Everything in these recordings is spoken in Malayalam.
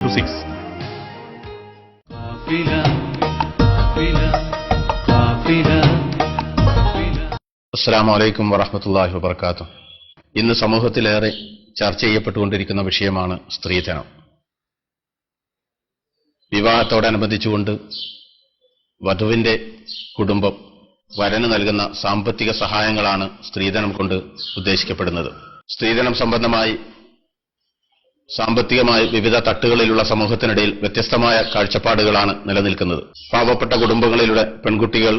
6. അസ്സലാമു അലൈക്കും വറഹ്മത്തുള്ളാഹി വബറകാതുഹു. ഇന്ന് സമൂഹത്തിലേറെ ചർച്ച ചെയ്യപ്പെട്ടുകൊണ്ടിരിക്കുന്ന വിഷയമാണ് സ്ത്രീധനം. വിവാഹത്തോടനുബന്ധിച്ചുകൊണ്ട് വധുവിന്റെ കുടുംബം വരന് നൽകുന്ന സാമ്പത്തിക സഹായങ്ങളാണ് സ്ത്രീധനം കൊണ്ട് ഉദ്ദേശിക്കപ്പെടുന്നത്. സ്ത്രീധനം സംബന്ധമായി സാമ്പത്തികമായി വിവിധ തട്ടുകളിലുള്ള സമൂഹത്തിനിടയിൽ വ്യത്യസ്തമായ കാഴ്ചപ്പാടുകളാണ് നിലനിൽക്കുന്നത്. പാവപ്പെട്ട കുടുംബങ്ങളിലുള്ള പെൺകുട്ടികൾ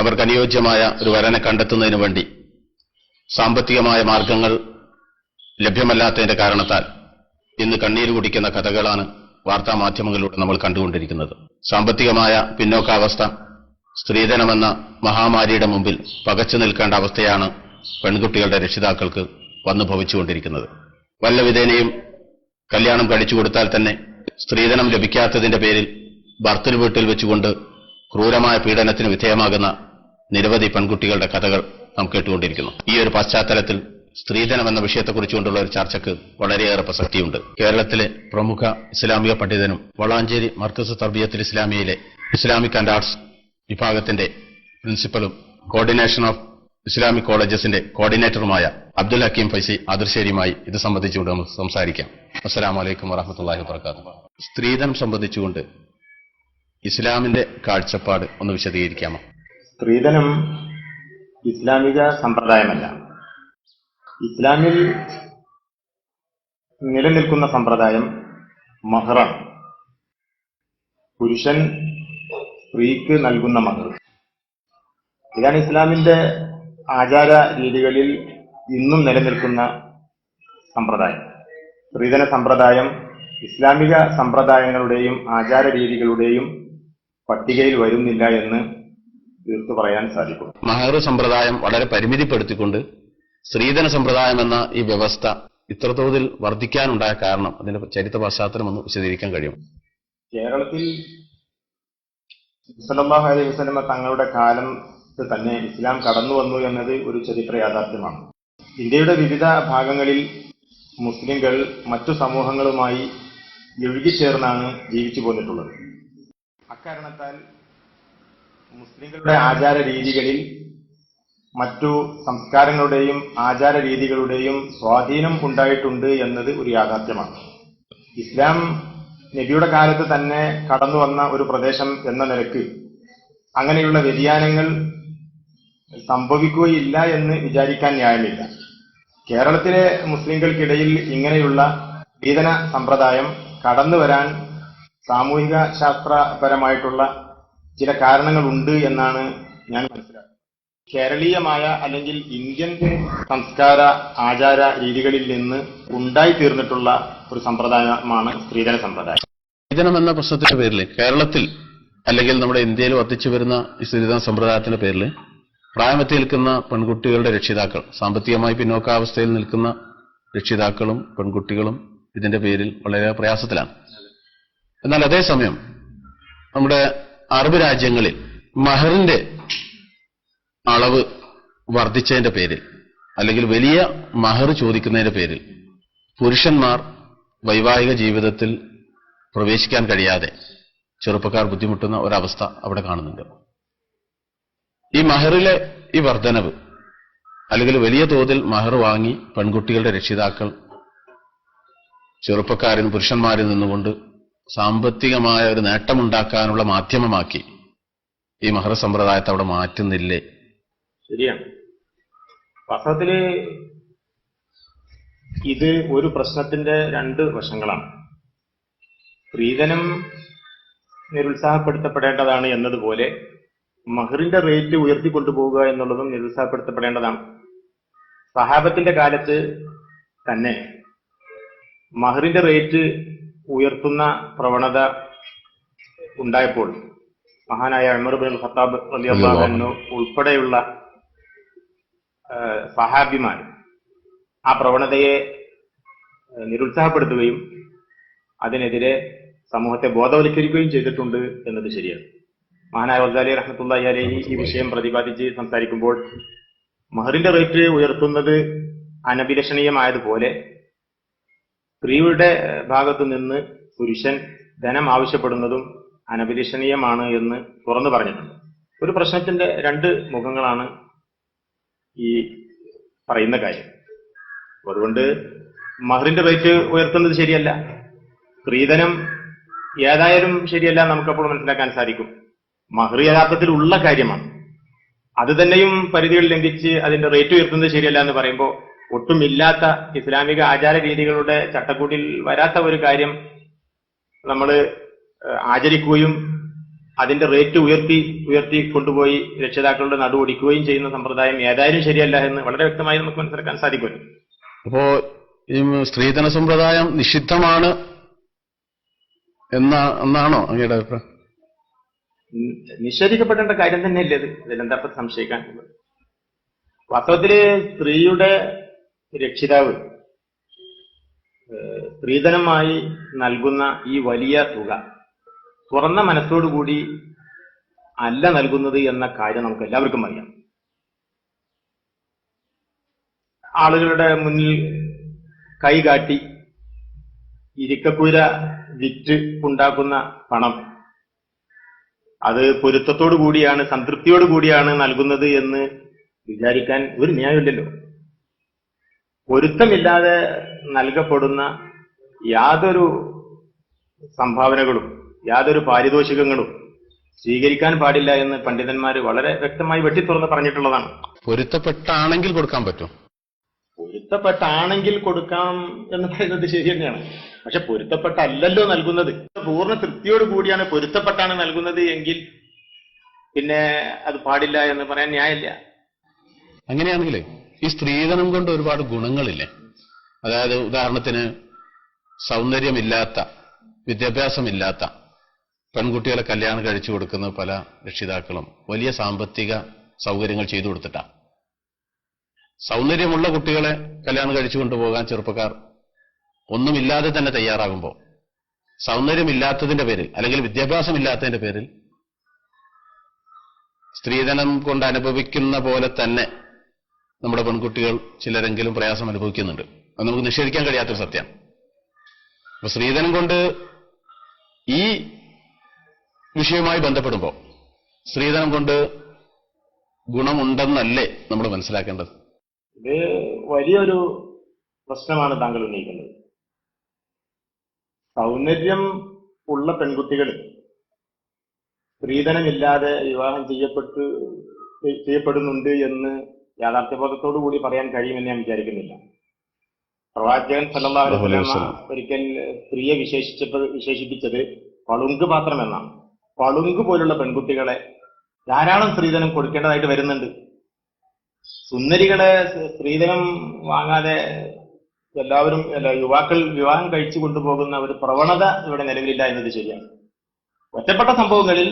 അവർക്ക് അനുയോജ്യമായ ഒരു വരനെ കണ്ടെത്തുന്നതിനു വേണ്ടി സാമ്പത്തികമായ മാർഗങ്ങൾ ലഭ്യമല്ലാത്തതിന്റെ കാരണത്താൽ ഇന്ന് കണ്ണീര് കുടിക്കുന്ന കഥകളാണ് വാർത്താമാധ്യമങ്ങളിലൂടെ നമ്മൾ കണ്ടുകൊണ്ടിരിക്കുന്നത്. സാമ്പത്തികമായ പിന്നോക്കാവസ്ഥ, സ്ത്രീധനമെന്ന മഹാമാരിയുടെ മുമ്പിൽ പകച്ചു നിൽക്കേണ്ട അവസ്ഥയാണ് പെൺകുട്ടികളുടെ രക്ഷിതാക്കൾക്ക് വന്നു ഭവിച്ചുകൊണ്ടിരിക്കുന്നത്. വല്ല വിധേനയും കല്യാണം കഴിച്ചു കൊടുത്താൽ തന്നെ സ്ത്രീധനം ലഭിക്കാത്തതിന്റെ പേരിൽ ഭർത്തൃ വീട്ടിൽ വെച്ചുകൊണ്ട് ക്രൂരമായ പീഡനത്തിന് വിധേയമാകുന്ന നിരവധി പെൺകുട്ടികളുടെ കഥകൾ നാം കേട്ടുകൊണ്ടിരിക്കുന്നു. ഈ ഒരു പശ്ചാത്തലത്തിൽ സ്ത്രീധനം എന്ന വിഷയത്തെക്കുറിച്ചുകൊണ്ടുള്ള ഒരു ചർച്ചയ്ക്ക് വളരെയേറെ പ്രസക്തിയുണ്ട്. കേരളത്തിലെ പ്രമുഖ ഇസ്ലാമിക പണ്ഡിതനും വളാഞ്ചേരി മർക്കസ് തർബിയത്തുൽ ഇസ്ലാമിയയിലെ ഇസ്ലാമിക് ആൻഡ് ആർട്സ് വിഭാഗത്തിന്റെ പ്രിൻസിപ്പലും കോർഡിനേഷൻ ഓഫ് ഇസ്ലാമിക് കോളേജസിന്റെ കോർഡിനേറ്ററുമായ അബ്ദുൽ ഹക്കീം ഫൈസി ആദർശേരിയുമായി ഇത് സംബന്ധിച്ചുകൊണ്ട് നമുക്ക് സംസാരിക്കാം. അസ്സലാമു അലൈക്കും വറഹ്മത്തുള്ളാഹി വബറകാതുഹു. സ്ത്രീധനം സംബന്ധിച്ചുകൊണ്ട് ഇസ്ലാമിന്റെ കാഴ്ചപ്പാട് ഒന്ന് വിശദീകരിക്കാമോ? സ്ത്രീധനം ഇസ്ലാമിക സമ്പ്രദായമല്ല. ഇസ്ലാമിൽ നിലനിൽക്കുന്ന സമ്പ്രദായം മഹറാണ്. പുരുഷൻ സ്ത്രീക്ക് നൽകുന്ന മഹർ. ഇതാണ് ഇസ്ലാമിന്റെ ആചാര രീതികളിൽ ഇന്നും നിലനിൽക്കുന്ന സമ്പ്രദായം. സ്ത്രീധന സമ്പ്രദായം ഇസ്ലാമിക സമ്പ്രദായങ്ങളുടെയും ആചാര രീതികളുടെയും പട്ടികയിൽ വരുന്നില്ല എന്ന് തീർത്തു പറയാൻ സാധിക്കും. മഹർ സമ്പ്രദായം വളരെ പരിമിതിപ്പെടുത്തിക്കൊണ്ട് സ്ത്രീധന സമ്പ്രദായം എന്ന ഈ വ്യവസ്ഥ ഇത്രത്തോതിൽ വർദ്ധിക്കാനുണ്ടായ കാരണം, അതിന്റെ ചരിത്ര പശ്ചാത്തലം ഒന്ന് വിശദീകരിക്കാൻ കഴിയും? കേരളത്തിൽ സല്ലല്ലാഹു അലൈഹി വസല്ലമ തങ്ങളുടെ കാലത്ത് തന്നെ ഇസ്ലാം കടന്നു വന്നു എന്നത് ഒരു ചരിത്ര യാഥാർത്ഥ്യമാണ്. ഇന്ത്യയുടെ വിവിധ ഭാഗങ്ങളിൽ മുസ്ലിംകൾ മറ്റു സമൂഹങ്ങളുമായി ഇഴുകിച്ചേർന്നാണ് ജീവിച്ചു പോന്നിട്ടുള്ളത്. അക്കാരണത്താൽ മുസ്ലിംകളുടെ ആചാര രീതികളിൽ മറ്റു സംസ്കാരങ്ങളുടെയും ആചാര രീതികളുടെയും സ്വാധീനം ഉണ്ടായിട്ടുണ്ട് എന്നത് ഒരു യാഥാർത്ഥ്യമാണ്. ഇസ്ലാം നബിയുടെ കാലത്ത് തന്നെ കടന്നു വന്ന ഒരു പ്രദേശം എന്ന നിലക്ക് അങ്ങനെയുള്ള വ്യതിയാനങ്ങൾ സംഭവിക്കുകയില്ല എന്ന് വിചാരിക്കാൻ ന്യായമില്ല. കേരളത്തിലെ മുസ്ലിംകൾക്കിടയിൽ ഇങ്ങനെയുള്ള സ്ത്രീധന സമ്പ്രദായം കടന്നു വരാൻ സാമൂഹിക ശാസ്ത്രപരമായിട്ടുള്ള ചില കാരണങ്ങളുണ്ട് എന്നാണ് ഞാൻ മനസ്സിലാക്കുന്നത്. കേരളീയമായ അല്ലെങ്കിൽ ഇന്ത്യൻ സംസ്കാര ആചാര രീതികളിൽ നിന്ന് ഉണ്ടായിത്തീർന്നിട്ടുള്ള ഒരു സമ്പ്രദായമാണ് സ്ത്രീധന സമ്പ്രദായം. സ്ത്രീധനം എന്ന പ്രശ്നത്തിന്റെ പേരിൽ കേരളത്തിൽ അല്ലെങ്കിൽ നമ്മുടെ ഇന്ത്യയിൽ വർദ്ധിച്ചു വരുന്ന ഈ സ്ത്രീധന സമ്പ്രദായത്തിന്റെ പേരിൽ പ്രായമെത്തി നിൽക്കുന്ന പെൺകുട്ടികളുടെ രക്ഷിതാക്കൾ, സാമ്പത്തികമായി പിന്നോക്കാവസ്ഥയിൽ നിൽക്കുന്ന രക്ഷിതാക്കളും പെൺകുട്ടികളും ഇതിന്റെ പേരിൽ വളരെ പ്രയാസത്തിലാണ്. എന്നാൽ അതേസമയം നമ്മുടെ അറബ് രാജ്യങ്ങളിൽ മഹറിന്റെ അളവ് വർദ്ധിച്ചതിന്റെ പേരിൽ അല്ലെങ്കിൽ വലിയ മഹർ ചോദിക്കുന്നതിന്റെ പേരിൽ പുരുഷന്മാർ വൈവാഹിക ജീവിതത്തിൽ പ്രവേശിക്കാൻ കഴിയാതെ ചെറുപ്പക്കാർ ബുദ്ധിമുട്ടുന്ന ഒരവസ്ഥ അവിടെ കാണുന്നുണ്ട്. ഈ മഹറിലെ ഈ വർധനവ് അല്ലെങ്കിൽ വലിയ തോതിൽ മഹർ വാങ്ങി പെൺകുട്ടികളുടെ രക്ഷിതാക്കൾ ചെറുപ്പക്കാരിൽ പുരുഷന്മാരിൽ നിന്നുകൊണ്ട് സാമ്പത്തികമായ ഒരു നേട്ടമുണ്ടാക്കാനുള്ള മാധ്യമമാക്കി ഈ മഹർ സമ്പ്രദായത്തെ അവിടെ മാറ്റുന്നില്ലേ? ശരിയാണ്. വാസ്തവത്തില് ഇത് ഒരു പ്രശ്നത്തിന്റെ രണ്ട് വശങ്ങളാണ്. സ്ത്രീധനം നിരുത്സാഹപ്പെടുത്തപ്പെടേണ്ടതാണ് എന്നതുപോലെ മഹറിന്റെ റേറ്റ് ഉയർത്തിക്കൊണ്ടുപോവുക എന്നുള്ളതും നിരുത്സാഹപ്പെടുത്തപ്പെടേണ്ടതാണ്. സഹാബത്തിന്റെ കാലത്ത് തന്നെ മഹറിന്റെ റേറ്റ് ഉയർത്തുന്ന പ്രവണത ഉണ്ടായപ്പോൾ മഹാനായ ഉമർ ഇബ്നുൽ ഖത്താബ് റളിയല്ലാഹു അൻഹു ഉൾപ്പെടെയുള്ള സഹാബിമാർ ആ പ്രവണതയെ നിരുത്സാഹപ്പെടുത്തുകയും അതിനെതിരെ സമൂഹത്തെ ബോധവൽക്കരിക്കുകയും ചെയ്തിട്ടുണ്ട് എന്നത് ശരിയാണ്. മഹാനായ ഗസാലി റഹ്മത്തുള്ളാഹി അലൈഹി ഈ വിഷയം പ്രതിപാദിച്ച് സംസാരിക്കുമ്പോൾ മഹറിന്റെ റേറ്റ് ഉയർത്തുന്നത് അനഭിലഷണീയമായതുപോലെ സ്ത്രീയുടെ ഭാഗത്തു നിന്ന് പുരുഷൻ ധനം ആവശ്യപ്പെടുന്നതും അനഭിലഷണീയമാണ് എന്ന് തുറന്നു പറഞ്ഞിട്ടുണ്ട്. ഒരു പ്രശ്നത്തിന്റെ രണ്ട് മുഖങ്ങളാണ് ഈ പറയുന്ന കാര്യം. അതുകൊണ്ട് മഹറിന്റെ റേറ്റ് ഉയർത്തുന്നത് ശരിയല്ല, സ്ത്രീധനം ഏതായാലും ശരിയല്ല, നമുക്കപ്പോൾ മനസ്സിലാക്കാൻ സാധിക്കും. മഹർ യഥാർത്ഥത്തിൽ ഉള്ള കാര്യമാണ്, അത് തന്നെയും പരിധികൾ ലംഘിച്ച് അതിന്റെ റേറ്റ് ഉയർത്തുന്നത് ശരിയല്ല എന്ന് പറയുമ്പോൾ ഒട്ടുമില്ലാത്ത ഇസ്ലാമിക ആചാര രീതികളുടെ ചട്ടക്കൂട്ടിൽ വരാത്ത ഒരു കാര്യം നമ്മൾ ആചരിക്കുകയും അതിന്റെ റേറ്റ് ഉയർത്തി കൊണ്ടുപോയി രക്ഷിതാക്കളുടെ നടുവൊടിക്കുകയും ചെയ്യുന്ന സമ്പ്രദായം ഏതായാലും ശരിയല്ല എന്ന് വളരെ വ്യക്തമായി നമുക്ക് മനസ്സിലാക്കാൻ സാധിക്കുമല്ലോ. അപ്പോ ഈ സ്ത്രീധന സമ്പ്രദായം നിഷിദ്ധമാണ് എന്നാണോ അങ്ങയുടെ അഭിപ്രായം? നിഷേധിക്കപ്പെടേണ്ട കാര്യം തന്നെയല്ലേ ഇത്, അതിലെന്താ സംശയിക്കാൻ? വാസ്തവത്തില് സ്ത്രീയുടെ രക്ഷിതാവ് സ്ത്രീധനമായി നൽകുന്ന ഈ വലിയ തുക തുറന്ന മനസ്സോടുകൂടി അല്ല നൽകുന്നത് എന്ന കാര്യം നമുക്ക് എല്ലാവർക്കും അറിയാം. ആളുകളുടെ മുന്നിൽ കൈകാട്ടി ഇരിക്കപ്പുര വിറ്റ് ഉണ്ടാക്കുന്ന പണം അത് പൊരുത്തത്തോടു കൂടിയാണ്, സംതൃപ്തിയോടു കൂടിയാണ് നൽകുന്നത് എന്ന് വിചാരിക്കാൻ ഒരു ന്യായമില്ലല്ലോ. പൊരുത്തമില്ലാതെ നൽകപ്പെടുന്ന യാതൊരു സംഭാവനകളും യാതൊരു പാരിതോഷികങ്ങളും സ്വീകരിക്കാൻ പാടില്ല എന്ന് പണ്ഡിതന്മാർ വളരെ വ്യക്തമായി വെട്ടിത്തുറന്ന് പറഞ്ഞിട്ടുള്ളതാണ്. പൊരുത്തപ്പെട്ടാണെങ്കിൽ കൊടുക്കാൻ പറ്റും, പൊരുത്തപ്പെട്ടാണെങ്കിൽ കൊടുക്കാം എന്ന് പറയുന്നത് ശരി തന്നെയാണ്. പക്ഷെ പൊരുത്തപ്പെട്ടല്ലല്ലോ നൽകുന്നത്. പൂർണ്ണ തൃപ്തിയോട് കൂടിയാണ് പൊരുത്തപ്പെട്ടാണ് നൽകുന്നത് എങ്കിൽ പിന്നെ അത് പാടില്ല എന്ന് പറയാൻ ന്യായമില്ല. അങ്ങനെയാണെങ്കിൽ ഈ സ്ത്രീധനം കൊണ്ട് ഒരുപാട് ഗുണങ്ങളില്ലേ? അതായത് ഉദാഹരണത്തിന് സൗന്ദര്യമില്ലാത്ത, വിദ്യാഭ്യാസമില്ലാത്ത പെൺകുട്ടികളെ കല്യാണം കഴിച്ചു കൊടുക്കുന്ന പല രക്ഷിതാക്കളും വലിയ സാമ്പത്തിക സൗകര്യങ്ങൾ ചെയ്തു കൊടുത്തിട്ടാണ്. സൗന്ദര്യമുള്ള കുട്ടികളെ കല്യാണം കഴിച്ചു കൊണ്ടുപോകാൻ ചെറുപ്പക്കാർ ഒന്നുമില്ലാതെ തന്നെ തയ്യാറാകുമ്പോൾ സൗന്ദര്യമില്ലാത്തതിന്റെ പേരിൽ അല്ലെങ്കിൽ വിദ്യാഭ്യാസമില്ലാത്തതിന്റെ പേരിൽ സ്ത്രീധനം കൊണ്ട് അനുഭവിക്കുന്ന പോലെ തന്നെ നമ്മുടെ പെൺകുട്ടികൾ ചിലരെങ്കിലും പ്രയാസം അനുഭവിക്കുന്നുണ്ട്. അത് നമുക്ക് നിഷേധിക്കാൻ കഴിയാത്തൊരു സത്യമാണ്. അപ്പൊ സ്ത്രീധനം കൊണ്ട് ഈ വിഷയവുമായി ബന്ധപ്പെടുമ്പോൾ സ്ത്രീധനം കൊണ്ട് ഗുണമുണ്ടെന്നല്ലേ നമ്മൾ മനസ്സിലാക്കേണ്ടത്? ഇത് വലിയൊരു പ്രശ്നമാണ് താങ്കൾ ഉന്നയിക്കുന്നത്. സൗന്ദര്യം ഉള്ള പെൺകുട്ടികൾ സ്ത്രീധനമില്ലാതെ വിവാഹം ചെയ്യപ്പെടുന്നുണ്ട് എന്ന് യാഥാർത്ഥ്യബോധത്തോടു കൂടി പറയാൻ കഴിയുമെന്ന് ഞാൻ വിചാരിക്കുന്നില്ല. പ്രവാചകൻ സല്ലല്ലാഹു അലൈഹി വസല്ലം ഒരിക്കൽ സ്ത്രീയെ വിശേഷിപ്പിച്ചത് പളുങ്ക് പാത്രം എന്നാണ്. പളുങ്ക് പോലുള്ള പെൺകുട്ടികളെ ധാരാളം സ്ത്രീധനം കൊടുക്കേണ്ടതായിട്ട് വരുന്നുണ്ട്. സുന്ദരികളെ സ്ത്രീധനം വാങ്ങാതെ എല്ലാവരും യുവാക്കൾ വിവാഹം കഴിച്ചു കൊണ്ടുപോകുന്ന ഒരു പ്രവണത ഇവിടെ നിലവിലില്ല എന്നത് ശരിയാണ്. ഒറ്റപ്പെട്ട സംഭവങ്ങളിൽ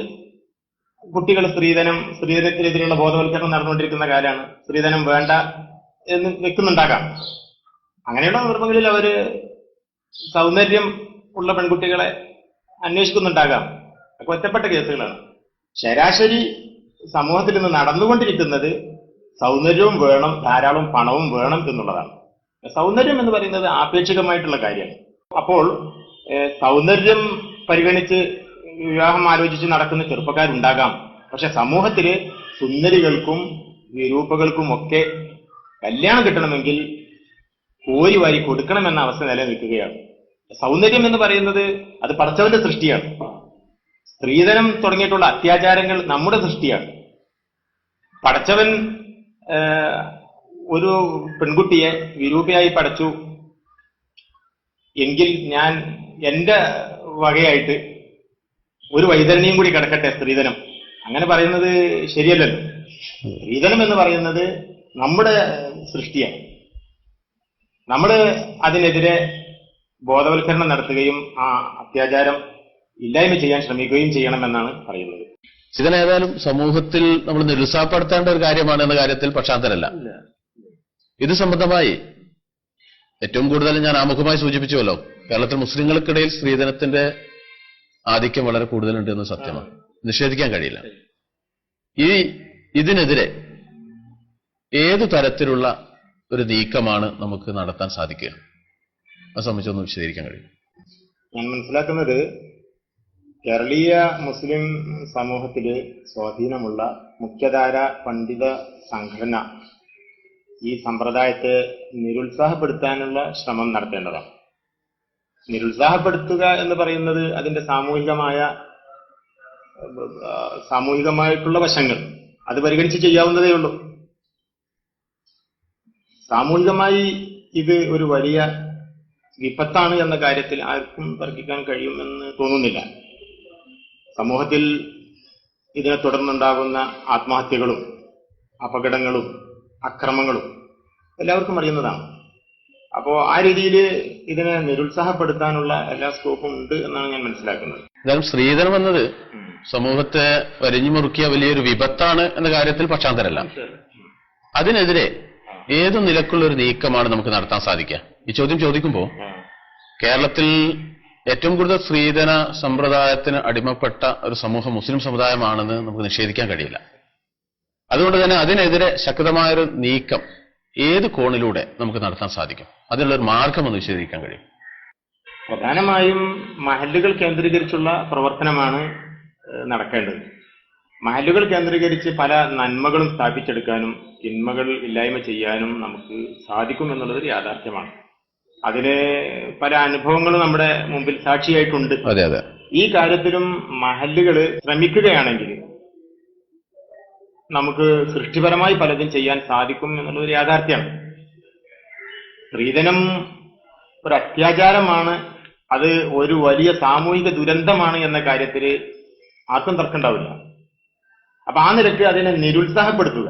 കുട്ടികൾ സ്ത്രീധനത്തിനെതിരെയുള്ള ബോധവൽക്കരണം നടന്നുകൊണ്ടിരിക്കുന്ന കാലമാണ്. സ്ത്രീധനം വേണ്ട എന്ന് വെക്കുന്നുണ്ടാകാം. അങ്ങനെയുള്ള സന്ദർഭങ്ങളിൽ അവര് സൗന്ദര്യം ഉള്ള പെൺകുട്ടികളെ അന്വേഷിക്കുന്നുണ്ടാകാം. അതൊക്കെ ഒറ്റപ്പെട്ട കേസുകളാണ്. ശരാശരി സമൂഹത്തിൽ നിന്ന് നടന്നുകൊണ്ടിരിക്കുന്നത് സൗന്ദര്യവും വേണം, ധാരാളം പണവും വേണം എന്നുള്ളതാണ്. സൗന്ദര്യം എന്ന് പറയുന്നത് ആപേക്ഷികമായിട്ടുള്ള കാര്യമാണ്. അപ്പോൾ സൗന്ദര്യം പരിഗണിച്ച് വിവാഹം ആലോചിച്ച് നടക്കുന്ന ചെറുപ്പക്കാരുണ്ടാകാം. പക്ഷെ സമൂഹത്തില് സുന്ദരികൾക്കും വിരൂപകൾക്കും ഒക്കെ കല്യാണം കിട്ടണമെങ്കിൽ കോരി വാരി കൊടുക്കണമെന്ന അവസ്ഥ നിലനിൽക്കുകയാണ്. സൗന്ദര്യം എന്ന് പറയുന്നത് അത് പടച്ചവന്റെ സൃഷ്ടിയാണ്. സ്ത്രീധനം തുടങ്ങിയിട്ടുള്ള അത്യാചാരങ്ങൾ നമ്മുടെ സൃഷ്ടിയാണ്. പടച്ചവൻ ഒരു പെൺകുട്ടിയെ വിരൂപയായി പടച്ചു എങ്കിൽ ഞാൻ എന്റെ വകയായിട്ട് ഒരു വൈതരണിയും കൂടി കിടക്കട്ടെ സ്ത്രീധനം, അങ്ങനെ പറയുന്നത് ശരിയല്ലല്ലോ. സ്ത്രീധനം എന്ന് പറയുന്നത് നമ്മുടെ സൃഷ്ടിയാണ്. നമ്മൾ അതിനെതിരെ ബോധവൽക്കരണം നടത്തുകയും ആ അത്യാചാരം ഇല്ലായ്മ ചെയ്യാൻ ശ്രമിക്കുകയും ചെയ്യണമെന്നാണ് പറയുന്നത്. ഇതിനേതായാലും സമൂഹത്തിൽ നമ്മൾ നിരുത്സാഹപ്പെടുത്തേണ്ട ഒരു കാര്യമാണ് എന്ന കാര്യത്തിൽ പക്ഷാന്തരല്ല. ഇത് സംബന്ധമായി ഏറ്റവും കൂടുതൽ ഞാൻ ആമുഖമായി സൂചിപ്പിച്ചുവല്ലോ, കേരളത്തിൽ മുസ്ലിങ്ങൾക്കിടയിൽ സ്ത്രീധനത്തിന്റെ ആധിക്യം വളരെ കൂടുതലുണ്ട് എന്ന് സത്യമാണ്, നിഷേധിക്കാൻ കഴിയില്ല. ഇതിനെതിരെ ഏതു തരത്തിലുള്ള ഒരു നീക്കമാണ് നമുക്ക് നടത്താൻ സാധിക്കുക? അത് സംബന്ധിച്ചൊന്ന് വിശദീകരിക്കാൻ കഴിയും? ഞാൻ മനസ്സിലാക്കുന്നത് കേരളീയ മുസ്ലിം സമൂഹത്തില് സ്വാധീനമുള്ള മുഖ്യധാര പണ്ഡിത സംഘടന ഈ സമ്പ്രദായത്തെ നിരുത്സാഹപ്പെടുത്താനുള്ള ശ്രമം നടത്തേണ്ടതാണ്. നിരുത്സാഹപ്പെടുത്തുക എന്ന് പറയുന്നത് അതിന്റെ സാമൂഹികമായിട്ടുള്ള വശങ്ങൾ അത് പരിഗണിച്ച് ചെയ്യാവുന്നതേ ഉള്ളൂ. സാമൂഹികമായി ഇത് ഒരു വലിയ വിപത്താണ് എന്ന കാര്യത്തിൽ ആർക്കും തർക്കിക്കാൻ കഴിയുമെന്ന് തോന്നുന്നില്ല. സമൂഹത്തിൽ ഇതിനെ തുടർന്നുണ്ടാകുന്ന ആത്മഹത്യകളും അപകടങ്ങളും അക്രമങ്ങളും എല്ലാവർക്കും അറിയുന്നതാണ്. അപ്പോ ആ രീതിയിൽ ഇതിനെ നിരുത്സാഹപ്പെടുത്താനുള്ള എല്ലാ സ്കോപ്പും ഉണ്ട് എന്നാണ് ഞാൻ മനസ്സിലാക്കുന്നത്. എന്തായാലും സ്ത്രീധനം എന്നത് സമൂഹത്തെ വരിഞ്ഞു മുറുക്കിയ വലിയൊരു വിപത്താണ് എന്ന കാര്യത്തിൽ പക്ഷാന്തരല്ല. അതിനെതിരെ ഏതു നിലക്കുള്ള ഒരു നീക്കമാണ് നമുക്ക് നടത്താൻ സാധിക്കുക? ഈ ചോദ്യം ചോദിക്കുമ്പോൾ കേരളത്തിൽ ഏറ്റവും കൂടുതൽ സ്ത്രീധന സമ്പ്രദായത്തിന് അടിമപ്പെട്ട ഒരു സമൂഹം മുസ്ലിം സമുദായമാണെന്ന് നമുക്ക് നിഷേധിക്കാൻ കഴിയില്ല. അതുകൊണ്ട് തന്നെ അതിനെതിരെ ശക്തമായൊരു നീക്കം ഏത് കോണിലൂടെ നമുക്ക് നടത്താൻ സാധിക്കും? അതിനുള്ളൊരു മാർഗം ഒന്ന് വിശദീകരിക്കാൻ കഴിയും? പ്രധാനമായും മഹല്ലുകൾ കേന്ദ്രീകരിച്ചുള്ള പ്രവർത്തനമാണ് നടക്കേണ്ടത്. മഹല്ലുകൾ കേന്ദ്രീകരിച്ച് പല നന്മകളും സ്ഥാപിച്ചെടുക്കാനും തിന്മകൾ ഇല്ലായ്മ ചെയ്യാനും നമുക്ക് സാധിക്കും എന്നുള്ളത് യാഥാർത്ഥ്യമാണ്. അതിന് പല അനുഭവങ്ങളും നമ്മുടെ മുമ്പിൽ സാക്ഷിയായിട്ടുണ്ട്. അതെ അതെ. ഈ കാര്യത്തിലും മഹല്ലുകൾ ശ്രമിക്കുകയാണെങ്കിൽ നമുക്ക് സൃഷ്ടിപരമായി പലതും ചെയ്യാൻ സാധിക്കും എന്നുള്ളൊരു യാഥാർത്ഥ്യമാണ്. സ്ത്രീധനം ഒരു അത്യാചാരമാണ്, അത് ഒരു വലിയ സാമൂഹിക ദുരന്തമാണ് എന്ന കാര്യത്തിൽ ആർക്കും തർക്കമുണ്ടാവില്ല. അപ്പൊ ആ നിലയ്ക്ക് അതിനെ നിരുത്സാഹപ്പെടുത്തുക,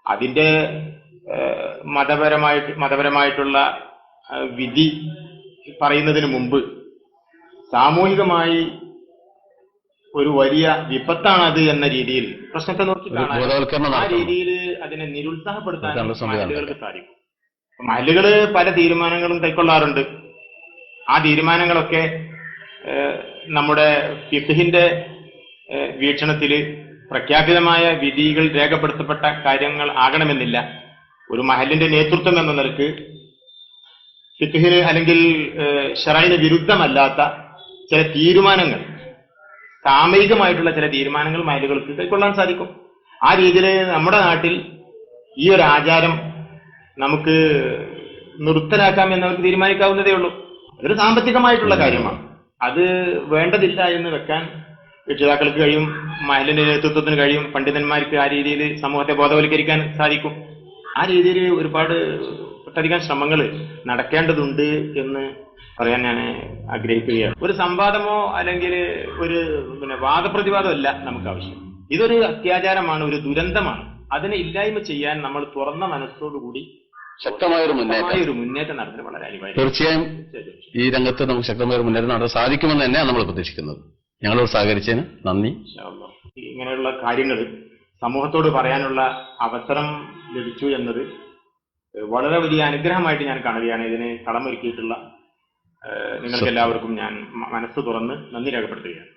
അതിന്റെ മതപരമായിട്ടുള്ള വിധി പറയുന്നതിന് മുമ്പ് സാമൂഹികമായി ഒരു വലിയ വിപത്താണത് എന്ന രീതിയിൽ പ്രശ്നത്തെ നോക്കി കാണാൻ ആ രീതിയിൽ അതിനെ നിരുത്സാഹപ്പെടുത്താൻ മഹല്ലുകൾക്ക് സാധിക്കും. മഹല്ലുകള് പല തീരുമാനങ്ങളും കൈക്കൊള്ളാറുണ്ട്. ആ തീരുമാനങ്ങളൊക്കെ നമ്മുടെ ഫിഖ്ഹിന്റെ വീക്ഷണത്തില് പ്രഖ്യാപിതമായ വിധികൾ രേഖപ്പെടുത്തപ്പെട്ട കാര്യങ്ങൾ ആകണമെന്നില്ല. ഒരു മഹല്ലിന്റെ നേതൃത്വം എന്ന നിലക്ക് ഫിഖ്ഹിന് അല്ലെങ്കിൽ ശറഈന് വിരുദ്ധമല്ലാത്ത ചില തീരുമാനങ്ങൾ, സാമയികമായിട്ടുള്ള ചില തീരുമാനങ്ങൾ മഹല്ലുകൾക്ക് കൈക്കൊള്ളാൻ സാധിക്കും. ആ രീതിയിൽ നമ്മുടെ നാട്ടിൽ ഈ ഒരു ആചാരം നമുക്ക് നിർത്തലാക്കാം എന്നവർക്ക് തീരുമാനിക്കാവുന്നതേ ഉള്ളൂ. അതൊരു സാമ്പത്തികമായിട്ടുള്ള കാര്യമാണ്. അത് വേണ്ടതില്ല എന്ന് വെക്കാൻ രക്ഷിതാക്കൾക്ക് കഴിയും, മഹല്ലിന്റെ നേതൃത്വത്തിന് കഴിയും, പണ്ഡിതന്മാർക്ക് ആ രീതിയിൽ സമൂഹത്തെ ബോധവൽക്കരിക്കാൻ സാധിക്കും. ആ രീതിയിൽ ഒട്ടധികം ശ്രമങ്ങൾ നടക്കേണ്ടതുണ്ട് എന്ന് പറയാൻ ഞാൻ ആഗ്രഹിക്കുകയാണ്. ഒരു സംവാദമോ അല്ലെങ്കിൽ ഒരു വാദപ്രതിവാദമോ അല്ല നമുക്ക് ആവശ്യം. ഇതൊരു അത്യാചാരമാണ്, ഒരു ദുരന്തമാണ്. അതിനെ ഇല്ലായ്മ ചെയ്യാൻ നമ്മൾ തുറന്ന മനസ്സോടുകൂടി ശക്തമായൊരു മുന്നേറ്റം നടത്തുന്നത് വളരെ അനിവാര്യം. തീർച്ചയായും ഈ രംഗത്ത് നമുക്ക് ശക്തമായ മുന്നേറ്റം നടത്താൻ സാധിക്കുമെന്ന് തന്നെയാണ് നമ്മൾ പ്രതീക്ഷിക്കുന്നത്. ഞങ്ങളോട് സഹകരിച്ചതിന് നന്ദി. ഇങ്ങനെയുള്ള കാര്യങ്ങൾ സമൂഹത്തോട് പറയാനുള്ള അവസരം ലഭിച്ചു എന്നത് വളരെ വലിയ അനുഗ്രഹമായിട്ട് ഞാൻ കാണുകയാണ്. ഇതിന് കളമൊരുക്കിയിട്ടുള്ള നിങ്ങൾക്ക് എല്ലാവർക്കും ഞാൻ മനസ്സ് തുറന്ന് നന്ദി രേഖപ്പെടുത്തുകയാണ്.